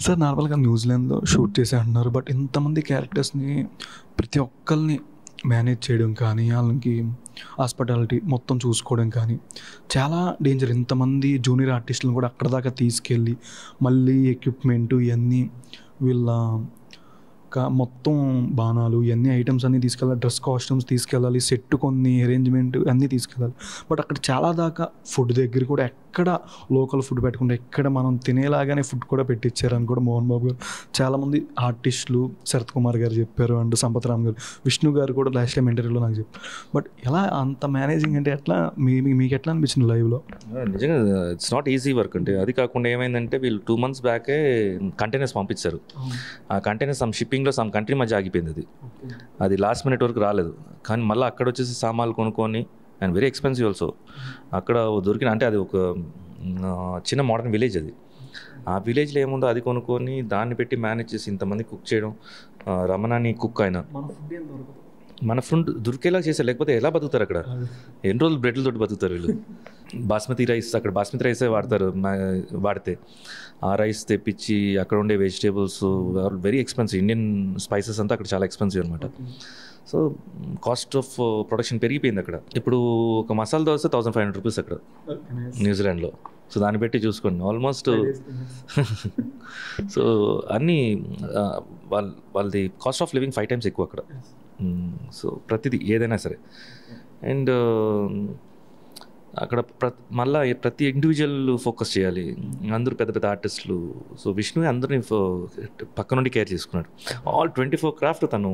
Sir నార్మల్‌గా న్యూజిలాండ్‌లో shoot చేశా అంటున్నారు. బట్ ఇంతమంది క్యారెక్టర్స్‌ని ప్రతి ఒక్కళ్ళని మేనేజ్ చేయడం కానీ, ఆళ్ళకి హాస్పిటాలిటీ మొత్తం చూసుకోవడం కానీ, చాలా డేంజర్. ఇంతమంది జూనియర్ ఆర్టిస్ట్‌లని కూడా అక్కడి దాకా తీసుకెళ్ళి, మళ్ళీ ఎక్విప్‌మెంటు ఇయన్నీ వీళ్ళ మొత్తం బాణాలు ఇయన్నీ ఐటెమ్స్ అన్నీ తీసుకెళ్ళాలి. డ్రెస్ కాస్ట్యూమ్స్ తీసుకెళ్ళాలి. సెట్ కొన్ని అరేంజ్‌మెంట్ అన్నీ తీసుకెళ్ళాలి. బట్ అక్కడ చాలా దాకా ఫుడ్ దగ్గర కూడా ఎక్కడ లోకల్ ఫుడ్ పెట్టకుండా, ఎక్కడ మనం తినేలాగానే ఫుడ్ కూడా పెట్టిచ్చారని కూడా మోహన్ బాబు గారు చాలామంది ఆర్టిస్టులు, శరత్ కుమార్ గారు చెప్పారు. అండ్ సంపత్ రామ్ గారు, విష్ణు గారు కూడా లాస్ట్ టైం ఇంటర్వ్యూలో నాకు చెప్పారు. బట్ ఎలా అంత మేనేజింగ్ అంటే ఎట్లా మీకు ఎట్లా అనిపించింది లైవ్‌లో? నిజంగా ఇట్స్ నాట్ ఈజీ వర్క్ అంటే. అది కాకుండా ఏమైందంటే వీళ్ళు 2 months బ్యాకే కంటైనర్స్ పంపించారు. ఆ కంటైనర్స్ షిప్పింగ్లో సమ్ కంట్రీ మధ్య ఆగిపోయింది. అది లాస్ట్ మినిట్ వరకు రాలేదు. కానీ మళ్ళీ అక్కడ వచ్చేసి సామాన్లు కొనుక్కొని, అండ్ వెరీ ఎక్స్పెన్సివ్ ఆల్సో. అక్కడ దొరికిన అంటే అది ఒక చిన్న మోడర్న్ విలేజ్ అది. ఆ విలేజ్లో ఏముందో అది కొనుక్కొని దాన్ని పెట్టి మేనేజ్ చేసి ఇంతమంది కుక్ చేయడం. రమణాని కుక్ ఆయన మన ఫుడ్ దొరికేలా చేశారు. లేకపోతే ఎలా బతుకుతారు అక్కడ? ఎన్ని రోజులు బ్రెడ్లతోటి బతుకుతారు వీళ్ళు? బాస్మతి రైస్, అక్కడ బాస్మతి రైసే వాడతారు. వాడితే ఆ రైస్ తెప్పించి అక్కడ ఉండే vegetables very expensive. Indian spices అంతా అక్కడ చాలా ఎక్స్పెన్సివ్ అనమాట. సో కాస్ట్ ఆఫ్ ప్రొడక్షన్ పెరిగిపోయింది అక్కడ. ఇప్పుడు ఒక మసాలా దోశ 1500 రూపీస్ అక్కడ న్యూజిలాండ్లో. సో దాన్ని బట్టి చూసుకోండి ఆల్మోస్ట్. సో అన్నీ వాళ్ళది కాస్ట్ ఆఫ్ లివింగ్ 5 times ఎక్కువ అక్కడ. సో ప్రతిదీ ఏదైనా సరే. అండ్ అక్కడ మళ్ళీ ప్రతి ఇండివిజువల్ ఫోకస్ చేయాలి. అందరూ పెద్ద పెద్ద ఆర్టిస్టులు. సో విష్ణు అందరినీ పక్క నుండి కేర్ చేసుకున్నాడు. ఆల్ 24 క్రాఫ్ట్ తను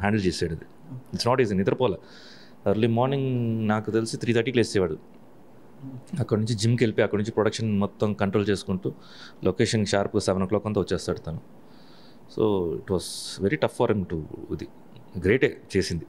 హ్యాండిల్ చేసాడు. అది ఇట్స్ నాట్ ఈజీ. నిద్రపోలే. ఎర్లీ మార్నింగ్ నాకు తెలిసి 3:30కి లేసేవాడు. అక్కడ నుంచి జిమ్కి వెళ్ళిపోయి అక్కడ నుంచి ప్రొడక్షన్ మొత్తం కంట్రోల్ చేసుకుంటూ లొకేషన్ షార్ప్గా 7 o'clock అంతా వచ్చేస్తాడు తను. So it was very tough for him to. ఇది గ్రేటే చేసింది.